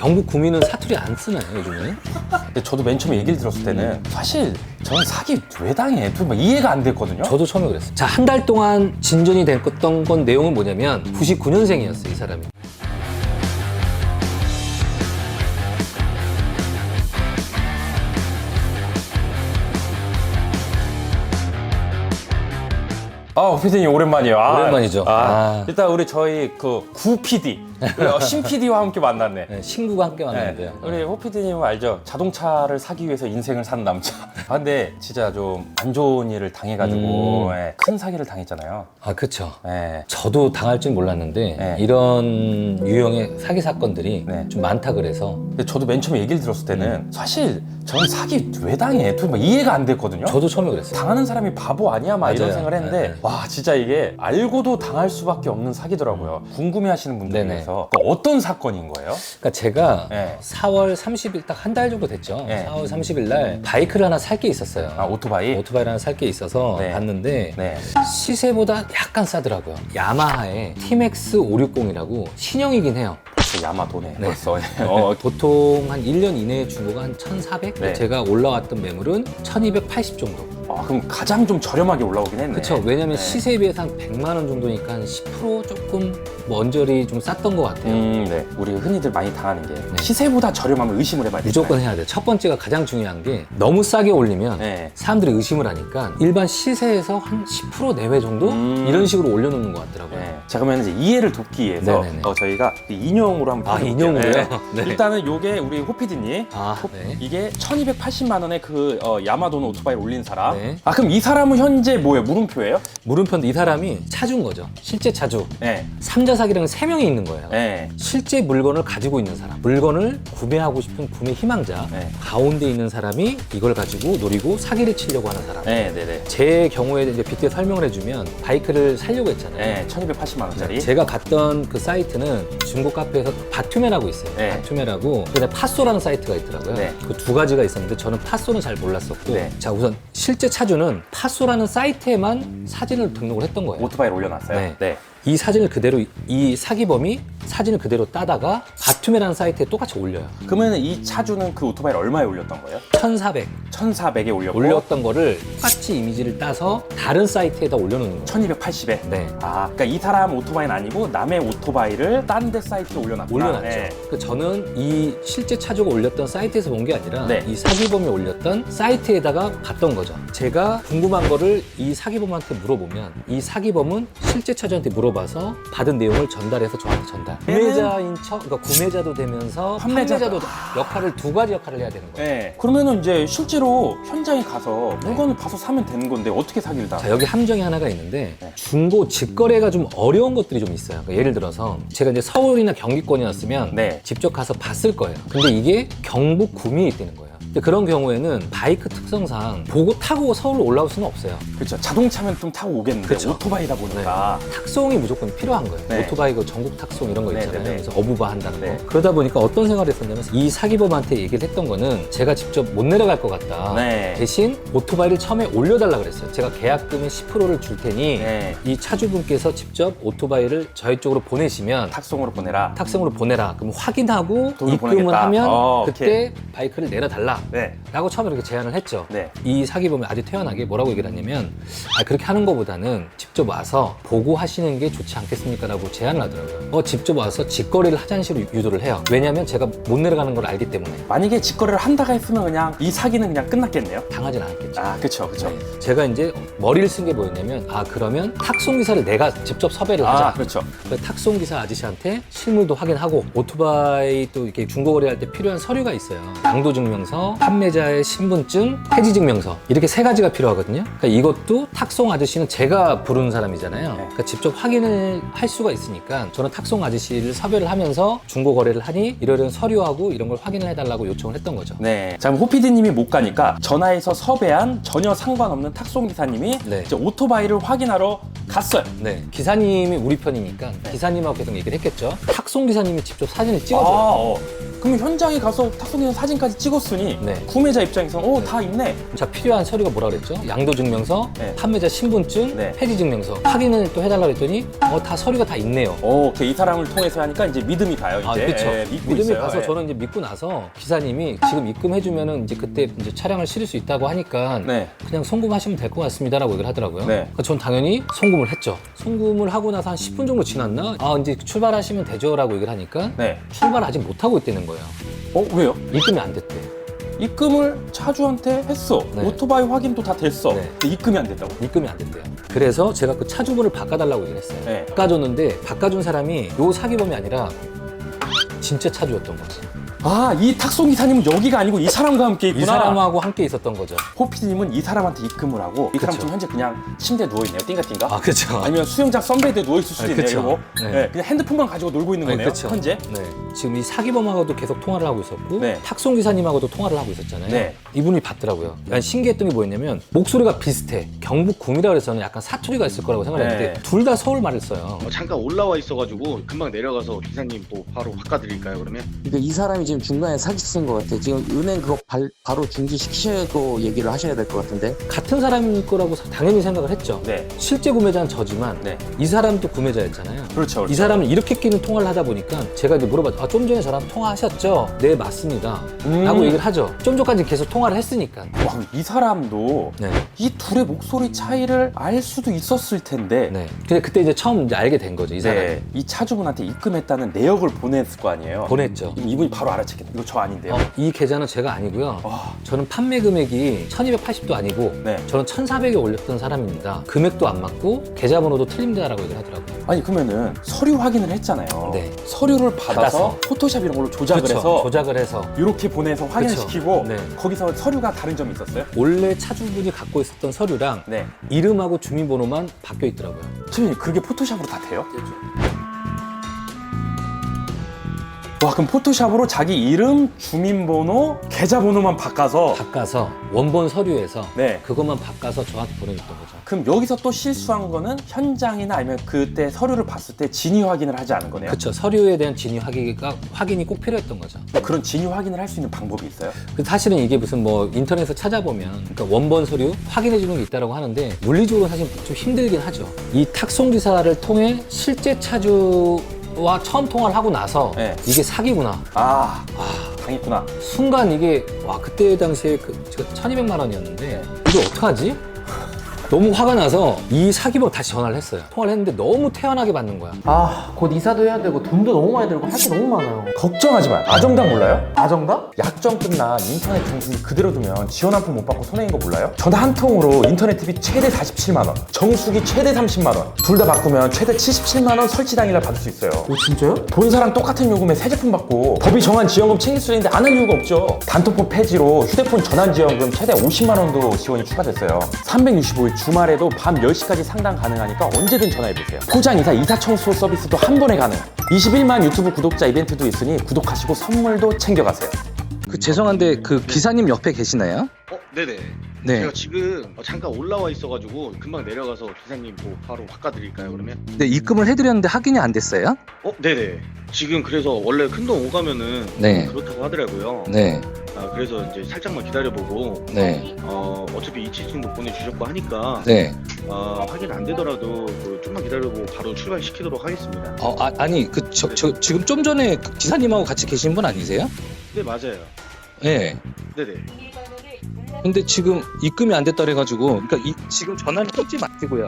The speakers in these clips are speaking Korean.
경북 구민은 사투리 안 쓰나요, 요즘에는? 근데 저도 맨 처음에 얘기를 들었을 때는 사실 저는 사기 왜 당해? 막 이해가 안 됐거든요. 저도 처음에 그랬어요. 자, 한 달 동안 진전이 됐던 건 내용은 뭐냐면 99년생이었어요, 이 사람이. PD님 오랜만이에요. 오랜만이죠. 일단 우리 저희 그 구 PD, 신 PD와 함께 만났네. 네, 친구가 함께 만났는데요. 우리 호 PD님은 알죠? 자동차를 사기 위해서 인생을 사는 남자. 근데 진짜 좀 안 좋은 일을 당해가지고 큰 사기를 당했잖아요. 그쵸. 네. 저도 당할 줄 몰랐는데 네. 이런 유형의 사기 사건들이 네. 좀 많다 그래서 근데 저도 맨 처음에 얘기를 들었을 때는 사실 저는 사기 왜 당해? 막 이해가 안 됐거든요. 저도 처음에 그랬어요. 당하는 사람이 바보 아니야? 막 이런 맞아요. 생각을 했는데 네. 와 진짜 이게 알고도 당할 수밖에 없는 사기더라고요. 궁금해하시는 분들 네네. 위해서 어떤 사건인 거예요? 그러니까 제가 네. 4월 30일 딱 한 달 정도 됐죠. 네. 4월 30일 날 바이크를 하나 살 게 있었어요. 오토바이? 오토바이를 하나 살 게 있어서 네. 봤는데 네. 시세보다 약간 싸더라고요. 야마하의 TMX 560이라고 신형이긴 해요. 벌써 야마도네. 네. 벌써. 보통 한 1년 이내에 중고가 한 1,400? 네. 제가 올라왔던 매물은 1,280 정도. 그럼 가장 좀 저렴하게 올라오긴 했네. 그쵸. 왜냐면 네. 시세에 비해서 한 100만 원 정도니까 한 10% 조금 먼저리 좀 쌌던 것 같아요. 네. 우리 흔히들 많이 당하는 게 시세보다 저렴하면 의심을 해봐야 돼. 무조건 해야 돼요. 첫 번째가 가장 중요한 게 너무 싸게 올리면 네. 사람들이 의심을 하니까 일반 시세에서 한 10% 내외 정도? 이런 식으로 올려놓는 것 같더라고요. 네. 자 그러면 이제 이해를 돕기 위해서 네네네. 저희가 인용으로 한번 펴볼게요. 인용으로요? 네. 일단은 요게 우리 호 PD님 네. 이게 1280만 원에 그 야마도는 오토바이를 올린 사람. 네. 그럼 이 사람은 현재 뭐예요? 물음표예요? 물음표인데 이 사람이 차주인 거죠. 실제 차주. 네. 삼자 사기라는 3명이 있는 거예요. 네. 실제 물건을 가지고 있는 사람, 물건을 구매하고 싶은 구매 희망자, 네. 가운데 있는 사람이 이걸 가지고 노리고 사기를 치려고 하는 사람. 네, 네, 네. 제 경우에 이제 빗대 설명을 해주면 바이크를 살려고 했잖아요. 네, 1280만 원짜리. 제가 갔던 그 사이트는 중고 카페에서 바투메라고 있어요. 네. 바투메라고 그다음에 파소라는 사이트가 있더라고요. 네. 그 두 가지가 있었는데 저는 파소는 잘 몰랐었고 네. 자 우선 실제 차주는 파소라는 사이트에만 사진을 등록을 했던 거예요. 오토바이를 올려놨어요. 네. 이 사진을 그대로 이 사기범이 사진을 그대로 따다가 바투메라는 사이트에 똑같이 올려요. 그러면 이 차주는 그 오토바이를 얼마에 올렸던 거예요? 1,400 1400에 올렸고 올렸던 거를 똑같이 이미지를 따서 다른 사이트에다 올려놓는 거예요. 1280에. 네. 그러니까 이 사람 오토바이는 아니고 남의 오토바이를 딴 데 사이트에 올려놨구나. 올려놨죠. 네. 그 저는 이 실제 차주가 올렸던 사이트에서 본 게 아니라 네. 이 사기범이 올렸던 사이트에다가 봤던 거죠. 제가 궁금한 거를 이 사기범한테 물어보면 이 사기범은 실제 차주한테 물어봐서 받은 내용을 전달해서 저한테 전달. 구매자인 척, 그러니까 구매자도 되면서 판매자도 역할을 두 가지 역할을 해야 되는 거예요. 네. 그러면은 이제 실제로 현장에 가서 물건을 봐서 사면 되는 건데 어떻게 사기를 당? 자, 여기 함정이 하나가 있는데 네. 중고 직거래가 좀 어려운 것들이 좀 있어요. 그러니까 예를 들어서 제가 이제 서울이나 경기권이었으면 네. 직접 가서 봤을 거예요. 근데 이게 경북 구민이 있다는 거예요. 근데 그런 경우에는 바이크 특성상 보고 타고 서울로 올라올 수는 없어요. 그렇죠. 자동차면 좀 타고 오겠는데 그쵸. 오토바이다 보니까. 탁송이 무조건 필요한 거예요. 네. 오토바이 그 전국 탁송 이런 거 네, 있잖아요. 네, 네. 그래서 어부바 한다는 네. 거. 그러다 보니까 어떤 생각을 했었냐면 이 사기범한테 얘기를 했던 거는 제가 직접 못 내려갈 것 같다. 네. 대신 오토바이를 처음에 올려달라 그랬어요. 제가 계약금의 10%를 줄 테니 네. 이 차주분께서 직접 오토바이를 저희 쪽으로 보내시면 탁송으로 보내라. 탁송으로 보내라. 그럼 확인하고 돈을 입금을 보내겠다. 하면 오케이. 그때 바이크를 내려달라. 네. 라고 처음에 이렇게 제안을 했죠. 네. 이 사기범이 아주 태연하게 뭐라고 얘기를 하냐면 그렇게 하는 것보다는 직접 와서 보고 하시는 게 좋지 않겠습니까? 라고 제안을 하더라고요. 직접 와서 직거래를 하자는 식으로 유도를 해요. 왜냐면 제가 못 내려가는 걸 알기 때문에 만약에 직거래를 한다가 했으면 그냥 이 사기는 그냥 끝났겠네요. 당하진 않았겠죠. 그쵸, 그쵸. 네. 제가 이제 머리를 쓴 게 뭐였냐면 그러면 탁송기사를 내가 직접 섭외를 하자. 그렇죠. 그래서 탁송기사 아저씨한테 실물도 확인하고 오토바이 또 이렇게 중고거래할 때 필요한 서류가 있어요. 양도증명서, 판매자의 신분증, 해지증명서 이렇게 세 가지가 필요하거든요. 그러니까 이것도 탁송 아저씨는 제가 부르는 사람이잖아요. 그러니까 직접 확인을 할 수가 있으니까 저는 탁송 아저씨를 섭외를 하면서 중고거래를 하니 이런 서류하고 이런 걸 확인을 해달라고 요청을 했던 거죠. 네. 자, 그럼 호피디님이 못 가니까 전화해서 섭외한 전혀 상관없는 탁송 기사님이 네. 이제 오토바이를 확인하러 갔어요. 네, 기사님이 우리 편이니까 기사님하고 계속 얘기를 했겠죠. 탁송 기사님이 직접 사진을 찍어줘요. 그럼 현장에 가서 탁송기사 사진까지 찍었으니 네. 구매자 입장에서 다 있네. 자, 필요한 서류가 뭐라 그랬죠? 양도증명서, 네. 판매자 신분증, 네. 폐지증명서. 확인을 또 해달라 그랬더니 다 서류가 다 있네요. 오케이. 이 사람을 통해서 하니까 이제 믿음이 가요. 이제. 아, 그렇죠. 믿고 믿음이 있어요. 가서 예. 저는 이제 믿고 나서 기사님이 지금 입금해주면은 이제 그때 이제 차량을 실을 수 있다고 하니까 네. 그냥 송금하시면 될 것 같습니다라고 얘기를 하더라고요. 네. 그러니까 전 당연히 송금을 했죠. 송금을 하고 나서 한 10분 정도 지났나? 아, 이제 출발하시면 되죠라고 얘기를 하니까 네. 출발 아직 못 하고 있다는 거예요. 왜요? 입금이 안 됐대. 입금을 차주한테 했어. 네. 오토바이 확인도 다 됐어. 네. 근데 입금이 안 됐다고. 입금이 안 됐대요. 그래서 제가 그 차주분을 바꿔달라고 얘기를 했어요. 네. 바꿔줬는데 바꿔준 사람이 요 사기범이 아니라 진짜 차주였던 거지. 아, 이 탁송 기사님은 여기가 아니고 이 사람과 함께 있구나. 이 사람하고 함께 있었던 거죠. 호피디님은 이 사람한테 입금을 하고 이 사람 그쵸. 지금 현재 그냥 침대에 누워있네요. 띵가띵가. 아, 그렇죠. 아니면 수영장 썬베드에 누워있을 수도 있네요. 그쵸. 이러고. 네. 네, 그냥 핸드폰만 가지고 놀고 있는 거네요. 그렇죠. 현재. 네. 지금 이 사기범하고도 계속 통화를 하고 있었고 네. 탁송 기사님하고도 통화를 하고 있었잖아요. 네. 이분이 받더라고요. 난 신기했던 게 뭐였냐면 목소리가 비슷해. 경북궁이라 그래서는 약간 사투리가 있을 거라고 생각했는데 네. 둘 다 서울 말을 써요. 잠깐 올라와 있어가지고 금방 내려가서 기사님 또 바로 바꿔드릴까요 그러면? 그러니까 이 사람이 지금 중간에 사기 쓴 것 같아. 지금 은행 그거 바로 중지시키셔도 얘기를 하셔야 될 것 같은데. 같은 사람일 거라고 당연히 생각을 했죠. 네. 실제 구매자는 저지만 네. 이 사람도 구매자였잖아요. 그렇죠. 이 사람은 이렇게 끼는 통화를 하다 보니까 제가 이제 물어봤죠. 아, 좀 전에 저랑 통화하셨죠? 네, 맞습니다. 라고 얘기를 하죠. 좀 전까지 계속 통화를 했으니까. 와, 이 사람도 네. 이 둘의 목소리 차이를 알 수도 있었을 텐데. 네. 근데 그때 이제 처음 이제 알게 된 거죠, 이 사람이. 네. 이 차주분한테 입금했다는 내역을 보냈을 거 아니에요. 보냈죠. 이분이 바로 알아챘겠네. 이거 저 아닌데요. 이 계좌는 제가 아니고요. 와. 저는 판매 금액이 1280도 아니고 네. 저는 1400에 올렸던 사람입니다. 금액도 안 맞고 계좌번호도 틀림다라고 얘기를 하더라고요. 아니 그러면은 서류 확인을 했잖아요. 네. 서류를 받아서 받아서. 포토샵 이런 걸로 조작을 그쵸. 해서 조작을 해서 이렇게 보내서 확인시키고 네. 거기서 서류가 다른 점이 있었어요? 원래 차주분이 갖고 있었던 서류랑 네. 이름하고 주민번호만 바뀌어 있더라고요. 선생님 그게 포토샵으로 다 돼요? 와 그럼 포토샵으로 자기 이름, 주민번호, 계좌번호만 바꿔서 바꿔서 원본 서류에서 네. 그것만 바꿔서 저한테 보내줬던 거죠. 그럼 여기서 또 실수한 거는 현장이나 아니면 그때 서류를 봤을 때 진위 확인을 하지 않은 거네요? 그렇죠. 서류에 대한 진위 확인이 꼭 필요했던 거죠. 그런 진위 확인을 할 수 있는 방법이 있어요? 사실은 이게 무슨 뭐 인터넷에서 찾아보면 그러니까 원본 서류 확인해 주는 게 있다고 하는데 물리적으로 사실 좀 힘들긴 하죠. 이 탁송 기사를 통해 실제 차주와 처음 통화를 하고 나서 네. 이게 사기구나. 당했구나. 순간 이게 와 그때 당시에 제가 1200만 원이었는데 이걸 어떡하지? 너무 화가 나서 이 사기범 다시 전화를 했어요. 통화를 했는데 너무 태연하게 받는 거야. 곧 이사도 해야 되고 돈도 너무 많이 들고 할 게 너무 많아요. 걱정하지 마요. 아정당 몰라요? 아정당? 약정 끝난 인터넷 정수기 그대로 두면 지원 한 푼 못 받고 손해인 거 몰라요? 전화 한 통으로 인터넷 TV 최대 47만 원, 정수기 최대 30만 원, 둘 다 바꾸면 최대 77만 원 설치 당일날 받을 수 있어요. 오 진짜요? 본사랑 똑같은 요금에 새 제품 받고 법이 정한 지원금 챙길 수 있는데 안 할 이유가 없죠. 단톡폰 폐지로 휴대폰 전환 지원금 최대 50만 원도 지원이 추가됐어요. 365일 주말에도 밤 10시까지 상담 가능하니까 언제든 전화해보세요. 포장 이사, 이사 청소 서비스도 한 번에 가능. 21만 유튜브 구독자 이벤트도 있으니 구독하시고 선물도 챙겨가세요. 죄송한데 그 기사님 옆에 계시나요? 네네. 네. 제가 지금 잠깐 올라와 있어가지고 금방 내려가서 기사님 또 바로 바꿔드릴까요 그러면? 네, 입금을 해드렸는데 확인이 안 됐어요? 네네. 지금 그래서 원래 큰돈 오가면은 네. 그렇다고 하더라고요. 네. 그래서 이제 살짝만 기다려보고 네. 어차피 이치증도 보내주셨고 하니까 네. 확인 안 되더라도 좀만 기다려보고 바로 출발시키도록 하겠습니다. 아니 지금 좀 전에 그 기사님하고 같이 계신 분 아니세요? 네 맞아요. 네. 네네. 근데 지금 입금이 안 됐다 그래가지고 그러니까 지금 전화를 끊지 마시고요.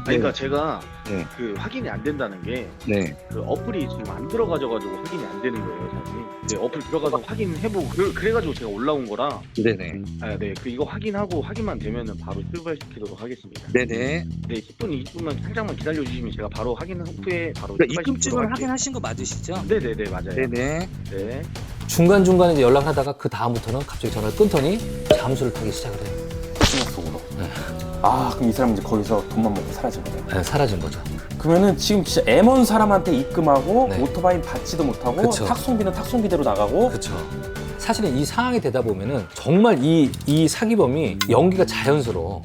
그러니까 제가 네. 그 확인이 안 된다는 게 네. 그 어플이 지금 안 들어가져가지고 확인이 안 되는 거예요, 사장님. 네, 어플 들어가서 확인해보고 그래가지고 제가 올라온 거라. 네네. 네, 그 이거 확인하고 확인만 되면은 바로 출발시키도록 하겠습니다. 네네. 네, 10분, 20분만 살짝만 기다려주시면 제가 바로 확인 후에 바로 그러니까 출발시키도록 입금증을 할게요. 확인하신 거 맞으시죠? 네네네 맞아요. 네네. 네. 중간중간에 이제 연락하다가 그 다음부터는 갑자기 전화를 끊더니 잠수를 타기 시작을 해요. 신경 속으로. 그럼 이 사람은 이제 거기서 돈만 먹고 사라진 거네요. 네, 사라진 거죠. 그러면은 지금 진짜 M1 사람한테 입금하고 네. 오토바이 받지도 못하고 그쵸. 탁송비는 탁송비대로 나가고 그렇죠. 사실은 이 상황이 되다 보면은 정말 이 사기범이 연기가 자연스러워.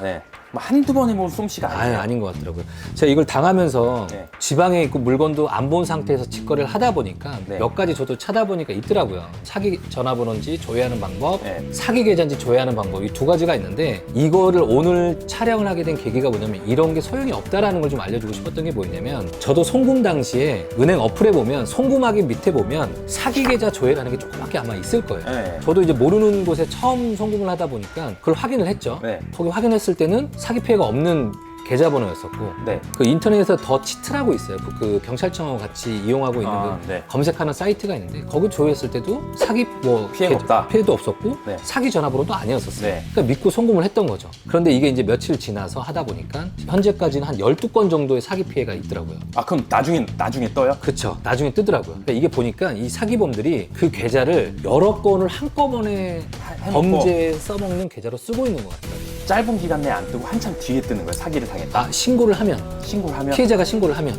네. 뭐 한두 번에 뭐 솜씨가 아니에요. 아닌 것 같더라고요. 제가 이걸 당하면서 네. 지방에 있고 물건도 안 본 상태에서 직거래를 하다 보니까 네. 몇 가지 저도 찾아보니까 있더라고요. 사기 전화번호인지 조회하는 방법, 네. 사기 계좌인지 조회하는 방법, 이 두 가지가 있는데 이거를 오늘 촬영을 하게 된 계기가 뭐냐면 이런 게 소용이 없다라는 걸 좀 알려주고 싶었던 게 뭐냐면 저도 송금 당시에 은행 어플에 보면 송금 확인 밑에 보면 사기 계좌 조회라는 게 조그맣게 아마 있을 거예요. 네. 저도 이제 모르는 곳에 처음 송금을 하다 보니까 그걸 확인을 했죠. 네. 거기 확인했을 때는 사기 피해가 없는 계좌번호였었고 네. 그 인터넷에서 더 치트라고 있어요. 그 경찰청하고 같이 이용하고 있는 그 네. 검색하는 사이트가 있는데 거기 조회했을 때도 사기 뭐 피해가 없다. 피해도 없었고 네. 사기 전화번호도 아니었었어요. 네. 그러니까 믿고 송금을 했던 거죠. 그런데 이게 이제 며칠 지나서 하다 보니까 현재까지는 한 12건 정도의 사기 피해가 있더라고요. 아 그럼 나중에 떠요? 그쵸. 나중에 뜨더라고요. 그러니까 이게 보니까 이 사기범들이 그 계좌를 여러 건을 한꺼번에 해놓고. 범죄에 써먹는 계좌로 쓰고 있는 것 같더라고요. 짧은 기간 내에 안 뜨고 한참 뒤에 뜨는 거예요. 사기를 당했다. 아, 신고를 하면. 신고를 하면 피해자가 신고를 하면.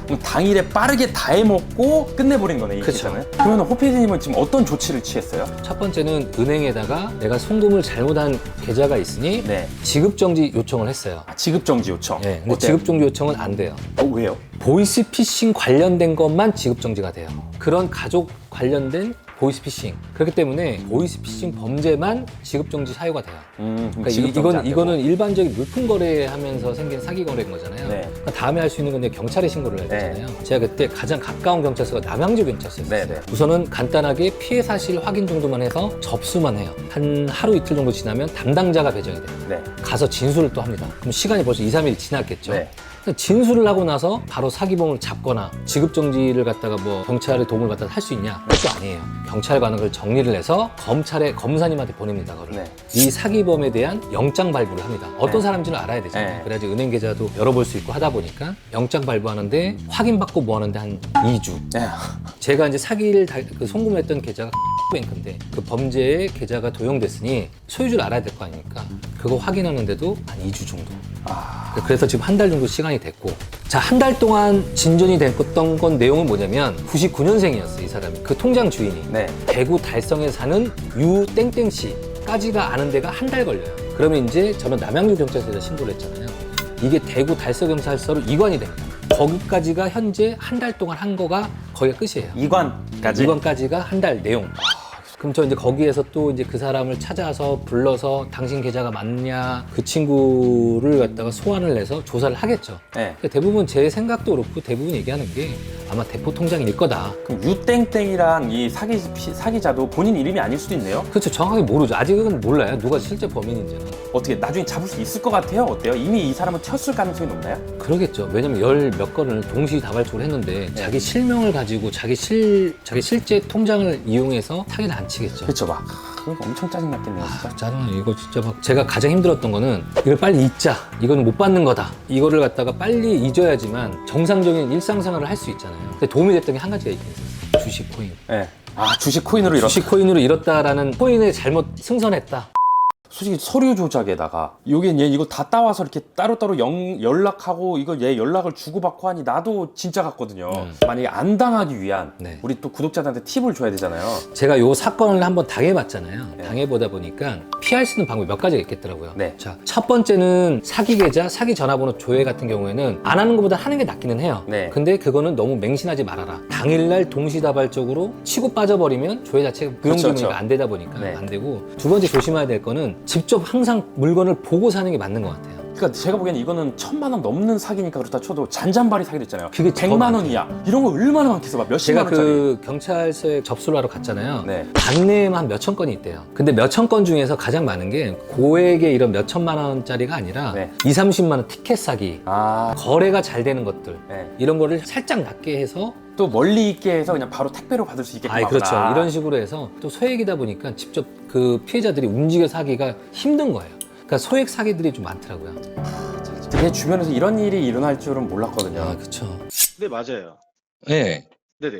그럼 당일에 빠르게 다 해먹고 끝내버린 거네, 이 그쵸. 기사는. 그러면 호피디님은 지금 어떤 조치를 취했어요? 첫 번째는 은행에다가 내가 송금을 잘못한 계좌가 있으니 네. 지급정지 요청을 했어요. 아, 지급정지 요청. 네, 근데 어때요? 지급정지 요청은 안 돼요. 왜요? 보이스피싱 관련된 것만 지급정지가 돼요. 그런 가족 관련된 보이스피싱. 그렇기 때문에 보이스피싱 범죄만 지급정지 사유가 돼요. 그럼 그러니까 지급정지 안 되고. 이거는 일반적인 물품 거래하면서 생긴 사기 거래인 거잖아요. 네. 그러니까 다음에 할 수 있는 건데 경찰에 신고를 해야 되잖아요. 제가 그때 가장 가까운 경찰서가 남양주 경찰서였어요. 네, 네. 우선은 간단하게 피해 사실 확인 정도만 해서 접수만 해요. 한 하루 이틀 정도 지나면 담당자가 배정이 돼요. 네. 가서 진술을 또 합니다. 그럼 시간이 벌써 2, 3일 지났겠죠. 네. 진술을 하고 나서 바로 사기범을 잡거나 지급정지를 갖다가 뭐 경찰의 도움을 받아서 할 수 있냐? 그것도 아니에요. 경찰관은 그걸 정리를 해서 검사님한테 보냅니다. 그걸. 네. 이 사기범에 대한 영장 발부를 합니다. 어떤 네. 사람인지는 알아야 되잖아요. 네. 그래야지 은행 계좌도 열어볼 수 있고 하다 보니까 영장 발부하는데 확인받고 뭐 하는데 한 2주. 네. 제가 이제 그 송금했던 계좌가 뱅크인데 그 범죄의 계좌가 도용됐으니 소유주를 알아야 될 거 아닙니까? 그거 확인하는데도 한 2주 정도. 그래서 지금 한 달 정도 시간이 됐고, 자, 한 달 동안 진전이 됐던 건 내용은 뭐냐면 99년생이었어요, 이 사람이. 그 통장 주인이. 네. 대구 달성에 사는 유땡땡 씨까지가 아는 데가 한 달 걸려요. 그러면 이제 저는 남양주 경찰서에다 신고를 했잖아요. 이게 대구 달서경찰서로 이관이 됩니다. 거기까지가 현재 한 달 동안 한 거가 거기가 끝이에요. 이관까지? 이관까지가 한 달 내용. 그럼 저 이제 거기에서 또 이제 그 사람을 찾아서 불러서 당신 계좌가 맞냐 그 친구를 갖다가 소환을 해서 조사를 하겠죠. 네. 근데 대부분 제 생각도 그렇고 대부분 얘기하는 게 아마 대포 통장일 거다. 그럼 유땡땡이란 이 사기자도 본인 이름이 아닐 수도 있네요? 그렇죠. 정확하게 모르죠. 아직은 몰라요. 누가 실제 범인인지는. 어떻게 나중에 잡을 수 있을 것 같아요? 어때요? 이미 이 사람은 튀었을 가능성이 높나요? 그러겠죠. 왜냐면 열 몇 건을 동시다발적으로 했는데 자기 실명을 가지고 자기 실제 통장을 이용해서 사기를 안 치겠죠. 그렇죠. 막 그거 엄청 짜증났겠네요, 진짜. 짜증나. 이거 진짜 막 제가 가장 힘들었던 거는 이걸 빨리 잊자. 이거는 못 받는 거다. 이거를 갖다가 빨리 잊어야지만 정상적인 일상생활을 할 수 있잖아요. 근데 도움이 됐던 게 한 가지가 있긴 있었어요. 주식 코인. 네. 아, 주식 코인으로 이렇게. 주식 코인으로 잃었다라는 코인에 잘못 승선했다. 솔직히 서류 조작에다가 여긴 얘 이거 다 따와서 이렇게 따로따로 연락하고 이거 얘 연락을 주고받고 하니 나도 진짜 같거든요. 만약에 안 당하기 위한 네. 우리 또 구독자들한테 팁을 줘야 되잖아요. 제가 요 사건을 한번 당해봤잖아요. 네. 당해보다 보니까 피할 수 있는 방법이 몇 가지가 있겠더라고요. 네. 자, 첫 번째는 사기 계좌, 사기 전화번호 조회 같은 경우에는 안 하는 것보다 하는 게 낫기는 해요. 네. 근데 그거는 너무 맹신하지 말아라. 당일날 동시다발적으로 치고 빠져버리면 조회 자체가 그렇죠, 무용지물이 그렇죠. 안 되다 보니까 네. 안 되고, 두 번째 조심해야 될 거는 직접 항상 물건을 보고 사는 게 맞는 것 같아요. 그러니까 제가 보기에는 이거는 1000만 원 넘는 사기니까 그렇다 쳐도 잔잔바리 사기도 있잖아요. 그게 더 100만 많죠. 원 이하 이런 거 얼마나 많겠어. 막 제가 몇십만 원짜리. 그 경찰서에 접수를 하러 갔잖아요. 네. 당내에만 한 몇천 건이 있대요. 근데 몇천 건 중에서 가장 많은 게 고액의 이런 몇천만 원짜리가 아니라 네. 2, 30만 원 티켓 사기, 아, 거래가 잘 되는 것들, 네. 이런 거를 살짝 낮게 해서, 또 멀리 있게 해서 그냥 바로 택배로 받을 수 있게끔 하구나. 그렇죠. 이런 식으로 해서 또 소액이다 보니까 직접 그 피해자들이 움직여 사기가 힘든 거예요. 그러니까 소액 사기들이 좀 많더라고요. 제 주변에서 이런 일이 일어날 줄은 몰랐거든요. 그렇죠. 네, 맞아요. 네. 네네.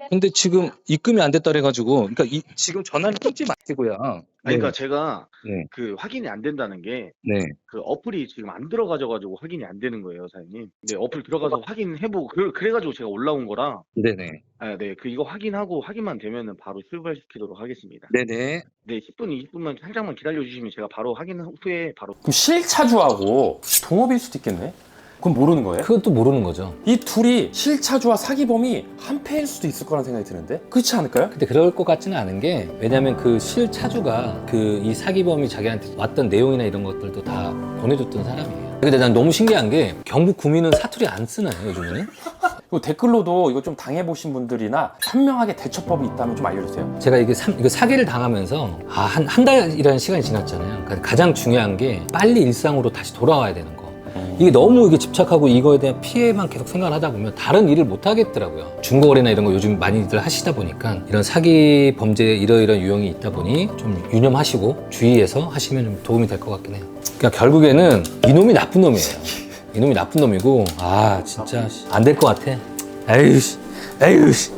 근데 지금 입금이 안 됐다 그래가지고, 그러니까 지금 전화를 끊지 마시고요. 아니, 그러니까 제가 네. 그 확인이 안 된다는 게 네. 그 어플이 지금 안 들어가져가지고 확인이 안 되는 거예요, 사장님. 네, 어플 들어가서 확인해보고 그래가지고 제가 올라온 거라. 네네. 아, 네, 이거 확인하고 확인만 되면은 바로 출발시키도록 하겠습니다. 네네. 네, 10분, 20분만 살짝만 기다려주시면 제가 바로 확인 후에 바로. 그럼 실차주하고 동업일 수도 있겠네? 그건 모르는 거예요? 그것도 모르는 거죠. 이 둘이 실차주와 사기범이 한패일 수도 있을 거라는 생각이 드는데? 그렇지 않을까요? 근데 그럴 것 같지는 않은 게, 왜냐면 그 실차주가 그 이 사기범이 자기한테 왔던 내용이나 이런 것들도 다 보내줬던 사람이에요. 근데 난 너무 신기한 게 경북 구민은 사투리 안 쓰나요, 요즘에는? 그리고 댓글로도 이거 좀 당해보신 분들이나 현명하게 대처법이 있다면 좀 알려주세요. 제가 이게 사기를 당하면서 한 달이라는 시간이 지났잖아요. 그러니까 가장 중요한 게 빨리 일상으로 다시 돌아와야 되는 거. 이게 너무 이게 집착하고 이거에 대한 피해만 계속 생각을 하다 보면 다른 일을 못 하겠더라고요. 중고거래나 이런 거 요즘 많이들 하시다 보니까 이런 사기 범죄에 이러이러한 유형이 있다 보니 좀 유념하시고 주의해서 하시면 좀 도움이 될 것 같긴 해요. 그러니까 결국에는 이놈이 나쁜 놈이에요. 이놈이 나쁜 놈이고, 아 진짜 안 될 것 같아. 에휴 씨.